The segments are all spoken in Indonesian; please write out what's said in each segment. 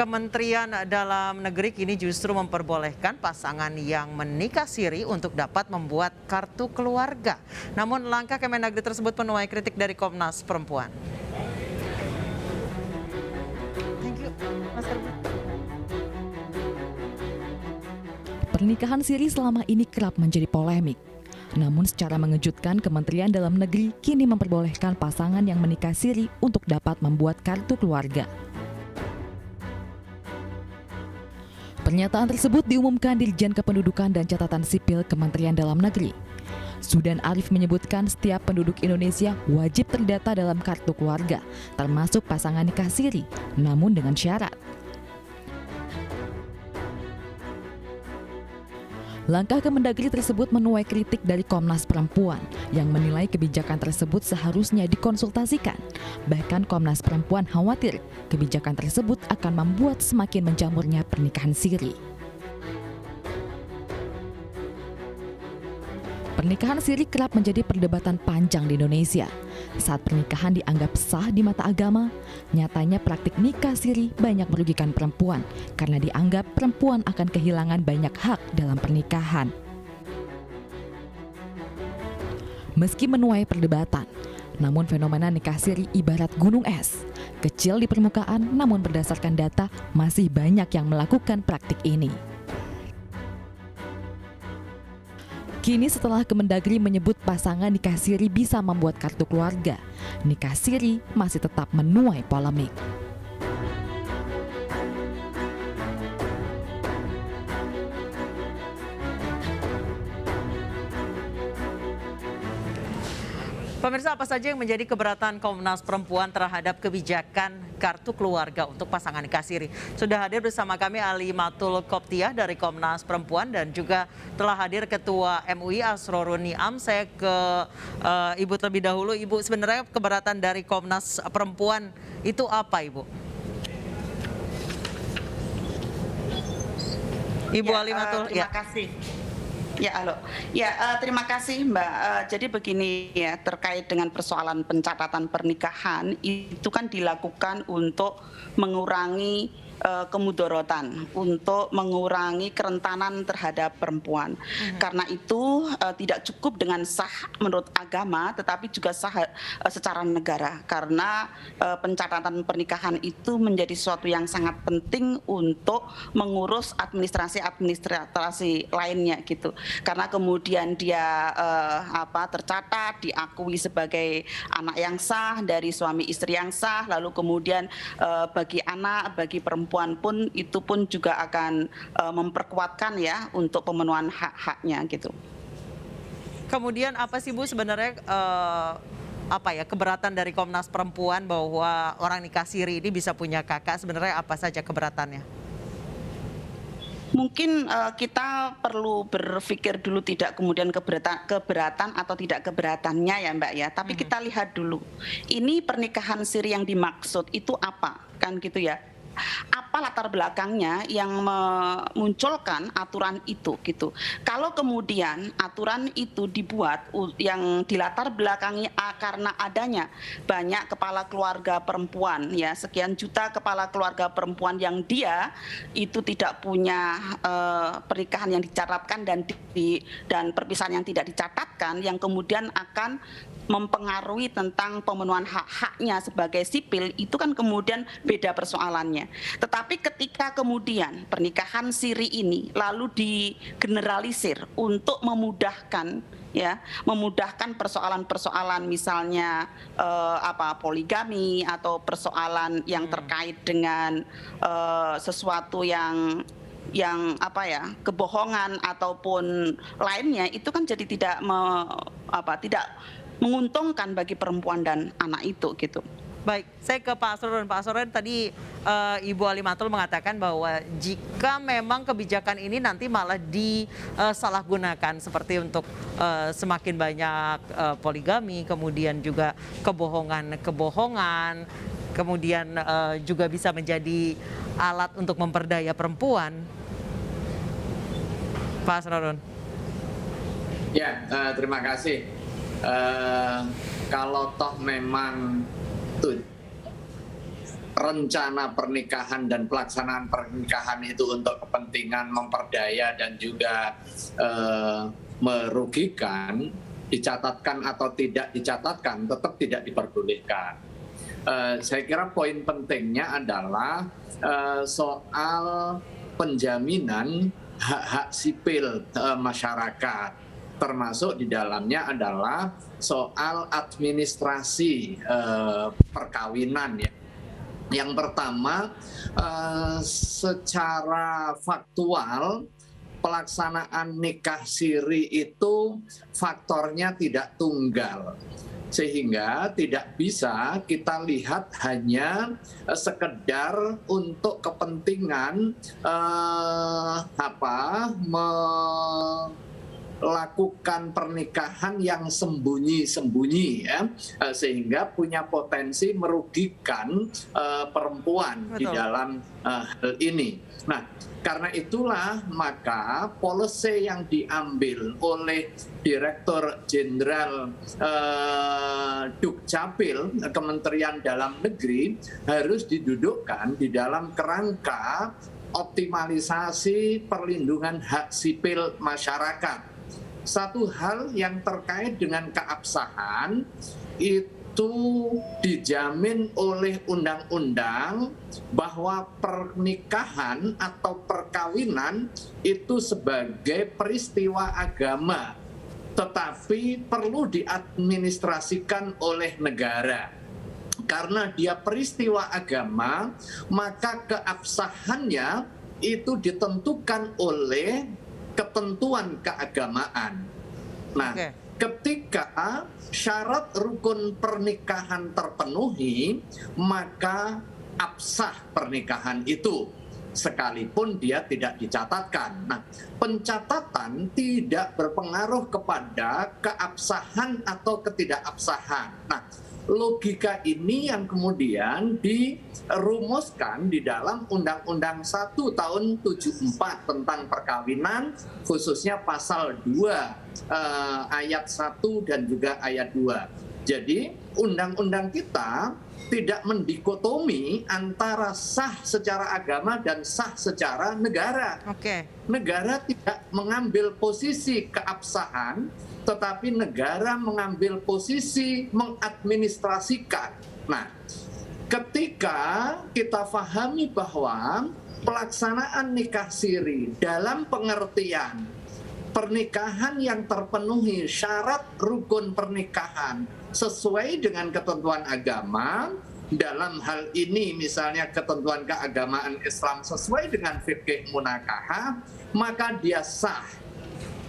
Kementerian Dalam Negeri kini justru memperbolehkan pasangan yang menikah siri untuk dapat membuat kartu keluarga. Namun langkah Kemendagri tersebut menuai kritik dari Komnas Perempuan. Thank you, Mas Herman. Pernikahan siri selama ini kerap menjadi polemik. Namun secara mengejutkan, Kementerian Dalam Negeri kini memperbolehkan pasangan yang menikah siri untuk dapat membuat kartu keluarga. Pernyataan tersebut diumumkan Dirjen Kependudukan dan Catatan Sipil Kementerian Dalam Negeri. Sudan Arif menyebutkan setiap penduduk Indonesia wajib terdata dalam kartu keluarga, termasuk pasangan nikah siri, namun dengan syarat. Langkah Kemendagri tersebut menuai kritik dari Komnas Perempuan yang menilai kebijakan tersebut seharusnya dikonsultasikan. Bahkan Komnas Perempuan khawatir kebijakan tersebut akan membuat semakin menjamurnya pernikahan siri. Pernikahan siri kerap menjadi perdebatan panjang di Indonesia. Saat pernikahan dianggap sah di mata agama, nyatanya praktik nikah siri banyak merugikan perempuan karena dianggap perempuan akan kehilangan banyak hak dalam pernikahan. Meski menuai perdebatan, namun fenomena nikah siri ibarat gunung es. Kecil di permukaan, namun berdasarkan data masih banyak yang melakukan praktik ini. Kini setelah Kemendagri menyebut pasangan nikah siri bisa membuat kartu keluarga, nikah siri masih tetap menuai polemik. Pemirsa, apa saja yang menjadi keberatan Komnas Perempuan terhadap kebijakan kartu keluarga untuk pasangan nikah siri? Sudah hadir bersama kami Ali Matul Koptiah dari Komnas Perempuan dan juga telah hadir Ketua MUI Asrorun Niam. Saya ke Ibu terlebih dahulu. Ibu, sebenarnya keberatan dari Komnas Perempuan itu apa, Ibu? Ibu Ali Matul. Terima kasih. Ya, halo. Ya, terima kasih Mbak. Jadi begini ya, terkait dengan persoalan pencatatan pernikahan, itu kan dilakukan untuk mengurangi kemudorotan, untuk mengurangi kerentanan terhadap perempuan. Karena itu tidak cukup dengan sah menurut agama, tetapi juga sah secara negara. Karena pencatatan pernikahan itu menjadi sesuatu yang sangat penting untuk mengurus administrasi lainnya gitu. Karena kemudian dia tercatat, diakui sebagai anak yang sah dari suami istri yang sah, lalu kemudian bagi anak, bagi perempuan pun itu pun juga akan memperkuatkan ya untuk pemenuhan hak-haknya gitu. Kemudian apa sih Bu sebenarnya keberatan dari Komnas Perempuan bahwa orang nikah siri ini bisa punya kakak, sebenarnya apa saja keberatannya? Mungkin kita perlu berpikir dulu tidak kemudian keberatan atau tidak keberatannya ya Mbak ya. Tapi kita lihat dulu, ini pernikahan siri yang dimaksud itu apa kan gitu ya. Apa latar belakangnya yang memunculkan aturan itu gitu. Kalau kemudian aturan itu dibuat yang dilatar belakangi karena adanya banyak kepala keluarga perempuan ya, sekian juta kepala keluarga perempuan yang dia itu tidak punya pernikahan yang dicatatkan dan perpisahan yang tidak dicatatkan, yang kemudian akan mempengaruhi tentang pemenuhan hak-haknya sebagai sipil, itu kan kemudian beda persoalannya. Tetapi ketika kemudian pernikahan siri ini lalu digeneralisir untuk memudahkan persoalan-persoalan misalnya poligami atau persoalan yang terkait dengan sesuatu yang kebohongan ataupun lainnya, itu kan jadi tidak menguntungkan bagi perempuan dan anak itu gitu. Baik, saya ke Pak Asrorun. Pak Asrorun, tadi Ibu Ali Matul mengatakan bahwa jika memang kebijakan ini nanti malah disalahgunakan seperti untuk semakin banyak poligami, kemudian juga kebohongan, kemudian juga bisa menjadi alat untuk memperdaya perempuan. Pak Asrorun. Ya, terima kasih. Kalau toh memang rencana pernikahan dan pelaksanaan pernikahan itu untuk kepentingan memperdaya dan juga merugikan, dicatatkan atau tidak dicatatkan, tetap tidak diperbolehkan. Saya kira poin pentingnya adalah soal penjaminan hak-hak sipil masyarakat, termasuk di dalamnya adalah soal administrasi perkawinan ya. Yang pertama, secara faktual pelaksanaan nikah siri itu faktornya tidak tunggal, sehingga tidak bisa kita lihat hanya sekedar untuk kepentingan melakukan pernikahan yang sembunyi-sembunyi ya, sehingga punya potensi merugikan perempuan. Betul. Di dalam hal ini. Nah, karena itulah maka policy yang diambil oleh Direktur Jenderal Dukcapil Kementerian Dalam Negeri harus didudukkan di dalam kerangka optimalisasi perlindungan hak sipil masyarakat. Satu hal yang terkait dengan keabsahan itu dijamin oleh undang-undang bahwa pernikahan atau perkawinan itu sebagai peristiwa agama, tetapi perlu diadministrasikan oleh negara. Karena dia peristiwa agama, maka keabsahannya itu ditentukan oleh ketentuan keagamaan. Nah, ketika syarat rukun pernikahan terpenuhi, maka absah pernikahan itu, sekalipun dia tidak dicatatkan. Nah, pencatatan tidak berpengaruh kepada keabsahan atau ketidakabsahan. Nah, logika ini yang kemudian dirumuskan di dalam Undang-Undang 1 tahun 74 tentang perkawinan, khususnya pasal 2 ayat 1 dan juga ayat 2. Jadi undang-undang kita tidak mendikotomi antara sah secara agama dan sah secara negara. Negara tidak mengambil posisi keabsahan, tetapi negara mengambil posisi mengadministrasikan. Nah, ketika kita pahami bahwa pelaksanaan nikah siri dalam pengertian pernikahan yang terpenuhi syarat rukun pernikahan sesuai dengan ketentuan agama, dalam hal ini misalnya ketentuan keagamaan Islam sesuai dengan fikih munakahah, maka dia sah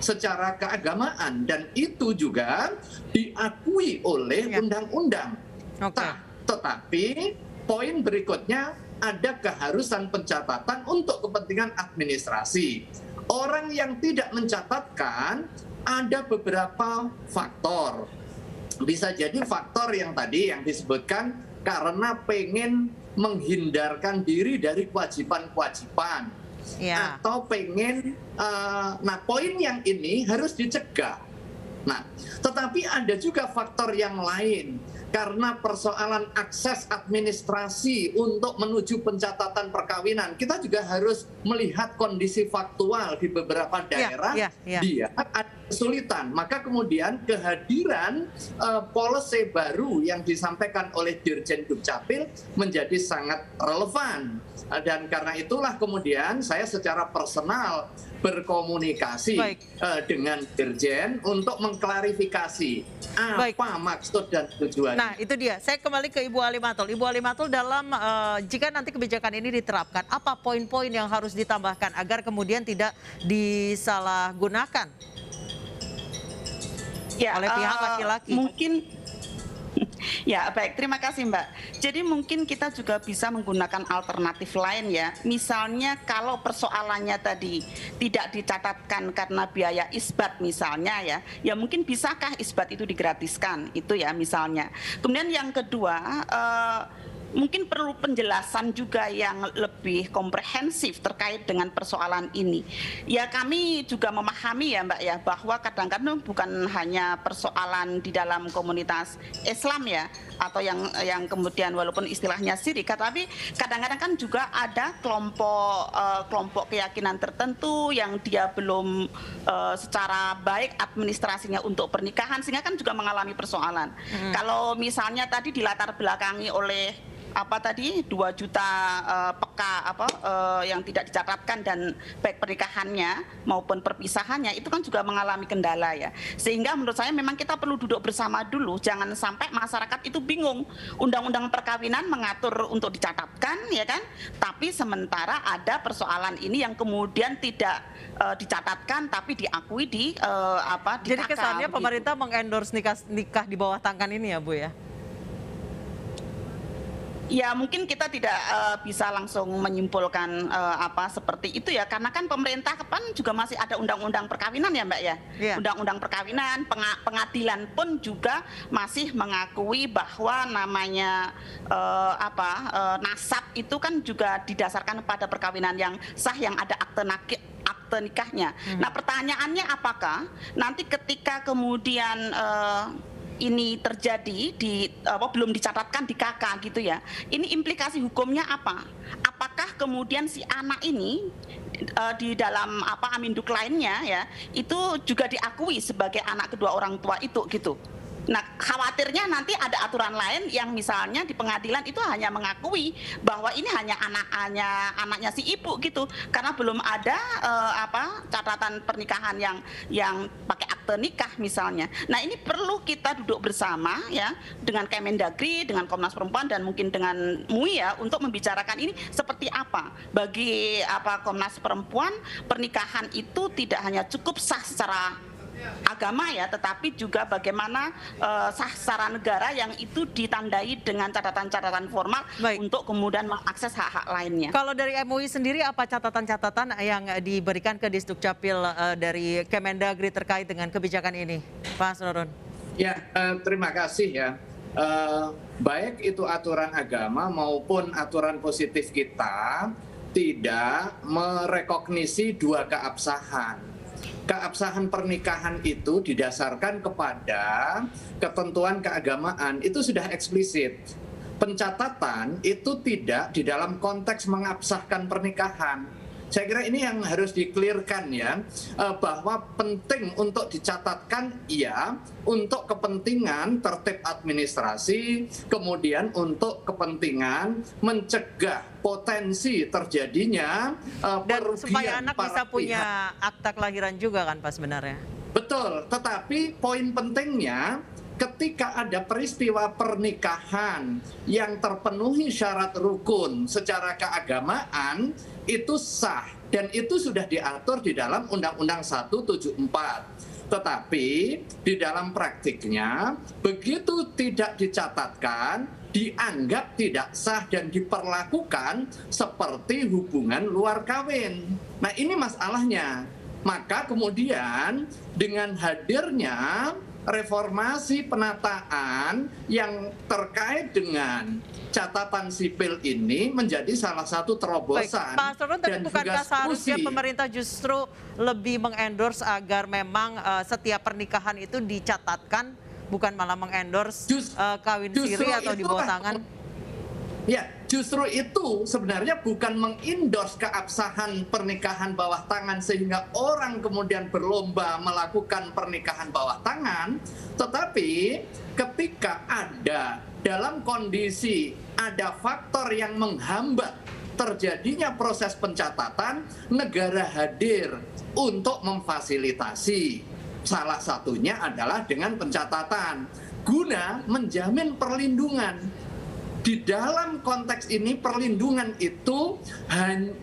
secara keagamaan dan itu juga diakui oleh undang-undang. Tetapi poin berikutnya ada keharusan pencatatan untuk kepentingan administrasi. Orang yang tidak mencatatkan ada beberapa faktor. Bisa jadi faktor yang tadi yang disebutkan karena pengen menghindarkan diri dari kewajiban-kewajipan. Atau pengen, nah poin yang ini harus dicegah. Nah, tetapi ada juga faktor yang lain. Karena persoalan akses administrasi untuk menuju pencatatan perkawinan, kita juga harus melihat kondisi faktual di beberapa daerah, dia ada kesulitan. Maka kemudian kehadiran policy baru yang disampaikan oleh Dirjen Dukcapil menjadi sangat relevan. Dan karena itulah kemudian saya secara personal berkomunikasi dengan Dirjen untuk mengklarifikasi apa maksud dan tujuan. Nah, itu dia. Saya kembali ke Ibu Alimatul. Ibu Alimatul, dalam jika nanti kebijakan ini diterapkan, apa poin-poin yang harus ditambahkan agar kemudian tidak disalahgunakan oleh pihak laki-laki? Mungkin ya, baik. Terima kasih, Mbak. Jadi mungkin kita juga bisa menggunakan alternatif lain ya. Misalnya kalau persoalannya tadi tidak dicatatkan karena biaya isbat misalnya ya mungkin bisakah isbat itu digratiskan? Itu ya misalnya. Kemudian yang kedua, mungkin perlu penjelasan juga yang lebih komprehensif terkait dengan persoalan ini. Ya kami juga memahami ya Mbak ya, bahwa kadang-kadang bukan hanya persoalan di dalam komunitas Islam ya, atau yang kemudian walaupun istilahnya syirik, tapi kadang-kadang kan juga ada kelompok keyakinan tertentu yang dia belum secara baik administrasinya untuk pernikahan, sehingga kan juga mengalami persoalan. Kalau misalnya tadi dilatar belakangi oleh 2 juta yang tidak dicatatkan, dan baik pernikahannya maupun perpisahannya itu kan juga mengalami kendala ya. Sehingga menurut saya memang kita perlu duduk bersama dulu, jangan sampai masyarakat itu bingung. Undang-undang perkawinan mengatur untuk dicatatkan ya kan, tapi sementara ada persoalan ini yang kemudian tidak dicatatkan tapi diakui di Jadi KK, kesannya begitu. pemerintah mengendorse nikah di bawah tangan ini ya Bu ya? Ya mungkin kita tidak bisa langsung menyimpulkan seperti itu ya, karena kan pemerintah kan juga masih ada undang-undang perkawinan ya Mbak ya. Iya. Undang-undang perkawinan, pengadilan pun juga masih mengakui bahwa namanya nasab itu kan juga didasarkan pada perkawinan yang sah yang ada akte nikahnya. Nah pertanyaannya, apakah nanti ketika kemudian ini terjadi belum dicatatkan di KK gitu ya, ini implikasi hukumnya apa? Apakah kemudian si anak ini di dalam aminduk lainnya ya itu juga diakui sebagai anak kedua orang tua itu gitu? Nah, khawatirnya nanti ada aturan lain yang misalnya di pengadilan itu hanya mengakui bahwa ini hanya anaknya si ibu gitu, karena belum ada catatan pernikahan yang pakai akte nikah misalnya. Nah, ini perlu kita duduk bersama ya dengan Kemendagri, dengan Komnas Perempuan, dan mungkin dengan MUI ya untuk membicarakan ini seperti apa. Bagi Komnas Perempuan, pernikahan itu tidak hanya cukup sah secara agama ya, tetapi juga bagaimana sah secara negara yang itu ditandai dengan catatan-catatan formal. Baik. Untuk kemudian mengakses hak-hak lainnya. Kalau dari MUI sendiri apa catatan-catatan yang diberikan ke Disdukcapil dari Kemendagri terkait dengan kebijakan ini, Pak Nurun? Ya, terima kasih ya. Baik itu aturan agama maupun aturan positif kita tidak merekognisi dua keabsahan. Keabsahan pernikahan itu didasarkan kepada ketentuan keagamaan, itu sudah eksplisit. Pencatatan itu tidak di dalam konteks mengabsahkan pernikahan. Saya kira ini yang harus di-clearkan ya, bahwa penting untuk dicatatkan ya, untuk kepentingan tertib administrasi, kemudian untuk kepentingan mencegah potensi terjadinya Dan perugian supaya anak para bisa pihak. punya akta kelahiran juga kan Pak sebenarnya? Betul, tetapi poin pentingnya ketika ada peristiwa pernikahan yang terpenuhi syarat rukun secara keagamaan, itu sah dan itu sudah diatur di dalam Undang-Undang 174. Tetapi di dalam praktiknya begitu tidak dicatatkan, dianggap tidak sah dan diperlakukan seperti hubungan luar kawin. Nah, ini masalahnya. Maka kemudian dengan hadirnya reformasi penataan yang terkait dengan catatan sipil ini menjadi salah satu terobosan. Baik, Pak Nurun, tapi dan bukankah juga seharusnya solusi. pemerintah justru lebih mengendorse agar memang setiap pernikahan itu dicatatkan, bukan malah mengendorse kawin siri atau di bawah tangan? Ya, justru itu sebenarnya bukan mengendorse keabsahan pernikahan bawah tangan sehingga orang kemudian berlomba melakukan pernikahan bawah tangan, tetapi ketika ada dalam kondisi ada faktor yang menghambat terjadinya proses pencatatan, negara hadir untuk memfasilitasi. Salah satunya adalah dengan pencatatan guna menjamin perlindungan. Di dalam konteks ini perlindungan itu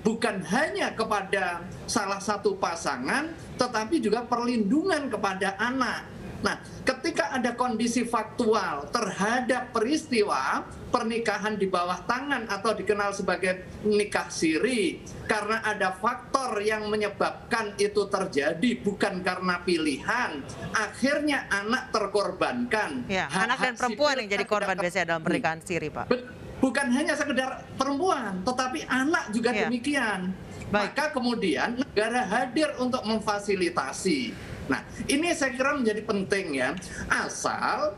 bukan hanya kepada salah satu pasangan, tetapi juga perlindungan kepada anak. Nah, ketika ada kondisi faktual terhadap peristiwa pernikahan di bawah tangan atau dikenal sebagai nikah siri, karena ada faktor yang menyebabkan itu terjadi bukan karena pilihan, akhirnya anak terkorbankan. Ya, anak dan perempuan yang jadi korban biasanya dalam pernikahan siri, Pak. bukan hanya sekedar perempuan, tetapi anak juga Iya. demikian. Baik. Maka kemudian negara hadir untuk memfasilitasi. Nah, ini saya kira menjadi penting ya, asal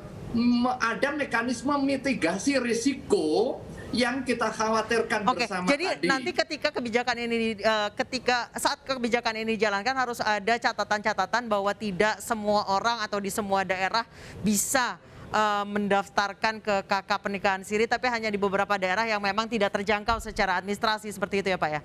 ada mekanisme mitigasi risiko yang kita khawatirkan Oke, bersama jadi tadi. nanti ketika saat kebijakan ini dijalankan harus ada catatan-catatan bahwa tidak semua orang atau di semua daerah bisa mendaftarkan ke KK pernikahan siri, tapi hanya di beberapa daerah yang memang tidak terjangkau secara administrasi, seperti itu ya Pak ya?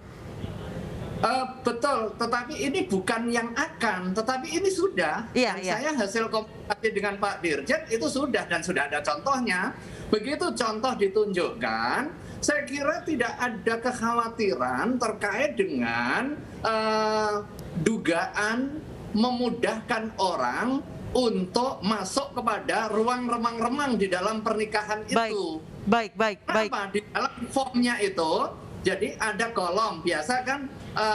Betul, tetapi ini bukan yang akan, tetapi ini sudah. Iya, Dan iya. saya hasil komunikasi dengan Pak Dirjen itu sudah, dan sudah ada contohnya. Begitu contoh ditunjukkan, saya kira tidak ada kekhawatiran terkait dengan dugaan memudahkan orang untuk masuk kepada ruang remang-remang di dalam pernikahan itu. Baik. Kenapa? Di dalam formnya itu, jadi ada kolom, biasa kan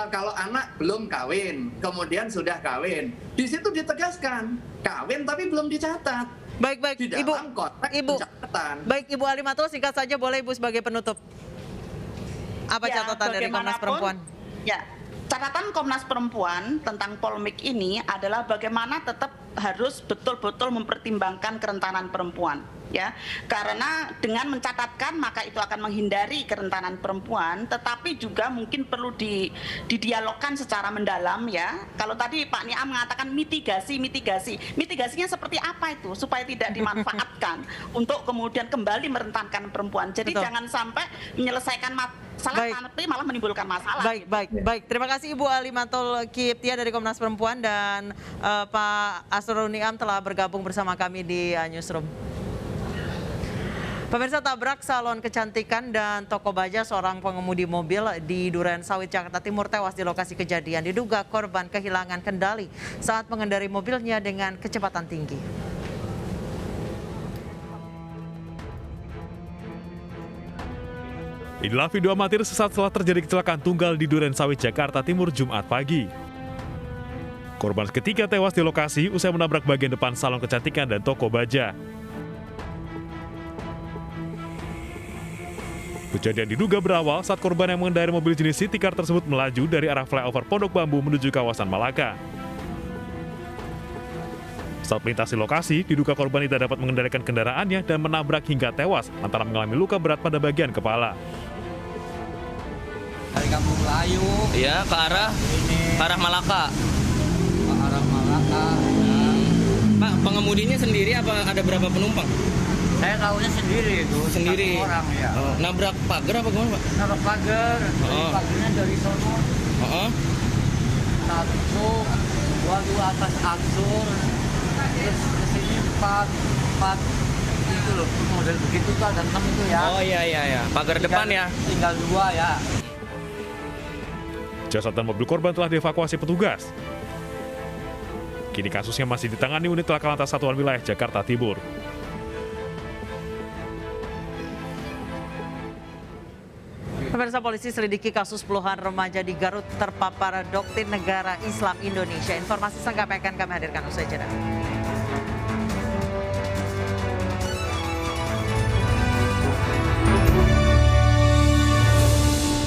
kalau anak belum kawin, kemudian sudah kawin. Di situ ditegaskan, kawin tapi belum dicatat. Baik, Di Ibu. dalam konteks Ibu. pencatatan. Baik, Ibu Alimatul, singkat saja boleh Ibu sebagai penutup. Apa Ya, catatan dari Komnas bagaimanapun, Perempuan? Ya, catatan Komnas Perempuan tentang polemik ini adalah bagaimana tetap harus betul-betul mempertimbangkan kerentanan perempuan. Ya, karena dengan mencatatkan maka itu akan menghindari kerentanan perempuan, tetapi juga mungkin perlu didialogkan secara mendalam ya. Kalau tadi Pak Niam mengatakan mitigasinya seperti apa itu supaya tidak dimanfaatkan untuk kemudian kembali merentankan perempuan. Jadi Betul. jangan sampai menyelesaikan masalah Baik. tapi malah menimbulkan masalah. Baik. Terima kasih Ibu Alimatul Kiptia dari Komnas Perempuan dan Pak Asrul Niam telah bergabung bersama kami di Newsroom. Pemirsa, tabrak salon kecantikan dan toko baja seorang pengemudi mobil di Duren Sawit, Jakarta Timur tewas di lokasi kejadian. Diduga korban kehilangan kendali saat mengendari mobilnya dengan kecepatan tinggi. Inilah video amatir sesaat setelah terjadi kecelakaan tunggal di Duren Sawit, Jakarta Timur, Jumat pagi. Korban seketika tewas di lokasi usai menabrak bagian depan salon kecantikan dan toko baja. Kejadian diduga berawal saat korban yang mengendarai mobil jenis City Car tersebut melaju dari arah flyover Pondok Bambu menuju kawasan Malaka. Saat melintasi lokasi, diduga korban tidak dapat mengendalikan kendaraannya dan menabrak hingga tewas lantaran mengalami luka berat pada bagian kepala. Dari Kampung Melayu Ya, ke arah Malaka. ke arah Malaka. Pak, pengemudinya sendiri apa ada berapa penumpang? Saya tahunya sendiri itu. Sendiri. Satu orang ya. Oh, nabrak pagar apa gimana, Pak? Naruh pagar. Oh. Pagarnya dari sono. Oh, Satu, dua atas angsur. Terus ke sini empat itu loh. Model begitu tuh ada 6 itu ya. oh iya. Pagar depan ya. Tinggal 2 ya. Jasad dan mobil korban telah dievakuasi petugas. Kini kasusnya masih ditangani unit laka lantas Satuan Wilayah Jakarta Timur. Pemirsa, polisi selidiki kasus puluhan remaja di Garut terpapar doktrin negara Islam Indonesia. Informasi selengkapnya akan kami hadirkan usai jeda.